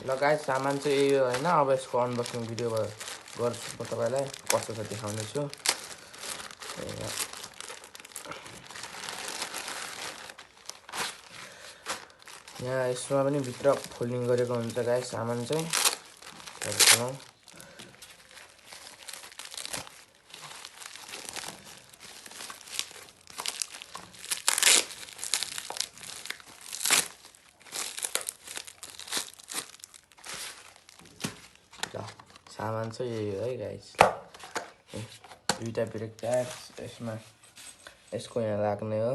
ल गाइस सामान चाहिँ यही हो हैन। अब यसको अनबक्सिङ भिडियो गर्छु म तपाईलाई कस्तो छ देखाउने छु। यहाँ यसमा पनि भित्र फोल्डिङ गरेको हुन्छ गाइस सामान चाहिँ। हेर्नु सामान चाहिँ यही हो है गाइस। दुईटा ब्रेक प्याड यसको यहाँ लाग्ने हो।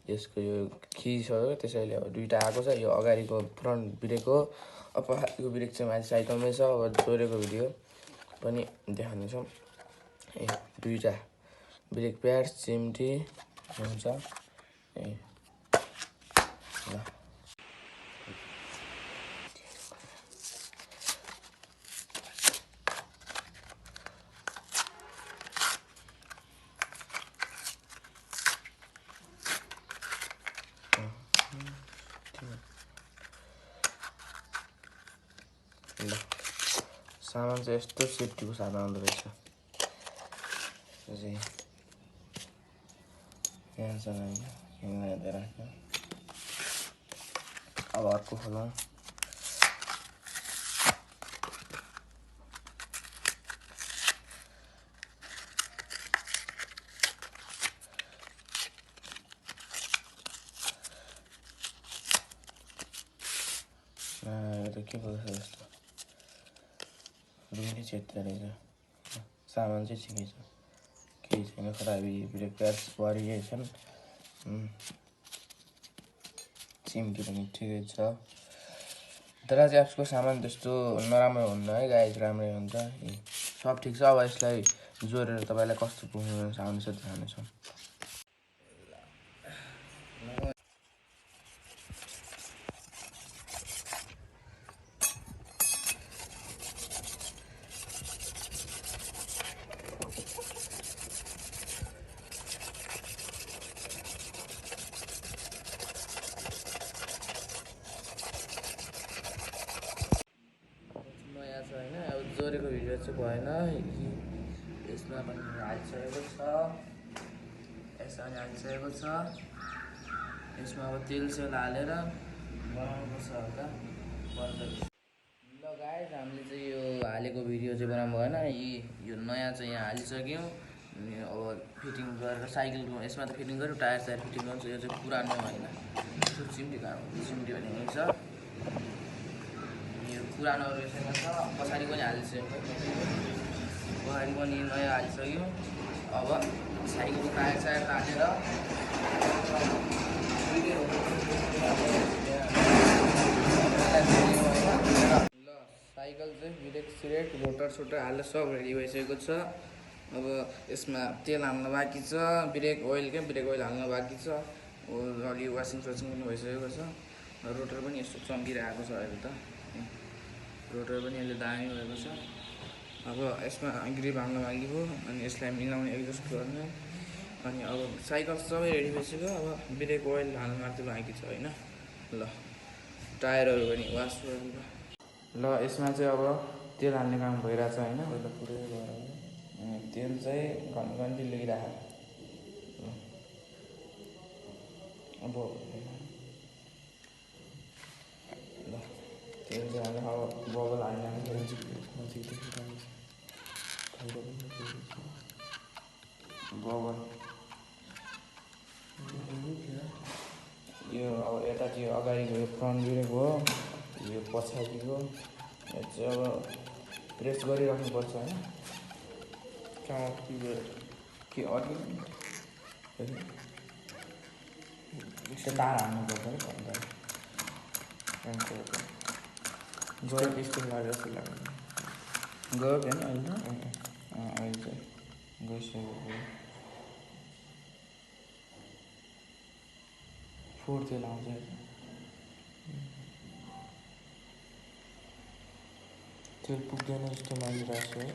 यसको यो खिच हो त्यसैले अब दुईटा आएको छ। यो अगाडिको फ्रन्ट ब्रेक हो। अब पछाडिको ब्रेक चाहिँ माथि साइकलमै छ। अब जोडेको भिडियो पनि देखाउने छौँ। दुईटा ब्रेक प्याड चिम्टी हुन्छ। ल सामान चाहिँ यस्तो सेफ्टीको साथ आउँदो रहेछ। यहाँ छ यहाँ राख्नु। अब अर्को खोलौँ। यो के बोल्छ यस्तो रुमले चेत्ता रहेछ। सामान चाहिँ ठिकै छ, केही छैन खराबी। ब्रेक प्याड्स बढिए छन्। चिम्टी पनि ठिकै छ। दराज एप्सको सामान त्यस्तो नराम्रो हुन्न है गाइस, राम्रै हुन्छ। सब ठिक छ। अब यसलाई जोडेर तपाईलाई कस्तो पुग्छ आउने छ देखाउनेछौँ। नयाँ छ हैन। अब जोडेको भिडियो चाहिँ भएन। यसमा पनि हालिसकेको छ। यसमा पनि हालिसकेको छ। यसमा अब तेल सेल हालेर बनाउनुपर्छ होला। ल गाइस हामीले चाहिँ यो हालेको भिडियो चाहिँ बनाउनु भएन। यो नयाँ चाहिँ यहाँ हालिसक्यौँ। अब फिटिङ गरेर साइकलको यसमा त फिटिङ गर्यो, टायर सायर फिटिङ गर्छ। यो चाहिँ पुरानो होइन, त्यो चिम्टी काम चिम्टी भन्ने हुन्छ। यो पुरानो रहेछ छ। पछाडि पनि हालिसक्यो। पछाडि पनि नयाँ हालिसक्यौँ। अब साइकलको टायर सायर तानेर ल साइकल चाहिँ ब्रेक सिरेक रोटर सोटर हालेर सब रेडी भइसकेको छ। अब यसमा तेल हाल्न बाँकी छ। ब्रेक ओइल हाल्न बाँकी छ। अलि वासिङ सासिङ पनि भइसकेको छ। रोटर पनि यस्तो चम्किरहेको छ अहिले त। रोटर पनि अहिले दामी भएको छ। अब यसमा ग्रिप हाल्न बाँकी हो। अनि यसलाई मिलाउने एडजस्ट गर्ने। अनि अब साइकल सबै रेडी भइसक्यो। अब ब्रेक ओइल हाल्न मात्रै बाँकी छ हैन। ल टायरहरू पनि वास गर्नु। ल यसमा चाहिँ अब तेल हाल्ने काम भइरहेछ हैन। अहिले पुरै गएर तेल चाहिँ घन्टी लगिरहेको। अब ल तेल चाहिँ हाल्नु। अब बबल हाल्ने बबल यो अब यता त्यो अगाडिको यो फ्रन्ट ब्रेक हो। यो पछाडिको यो चाहिँ अब प्रेस गरिराख्नुपर्छ हैन। कहाँ के अघि तार हाल्नुपर्छ है। गयो त्यस्तो लाग्यो जस्तो लाग्यो। गयो कि होइन अहिले अहिले चाहिँ गइसक्यो। फोहोर तेल आउँछ। तेल पुग्दैन जस्तो लागिरहेको छ है।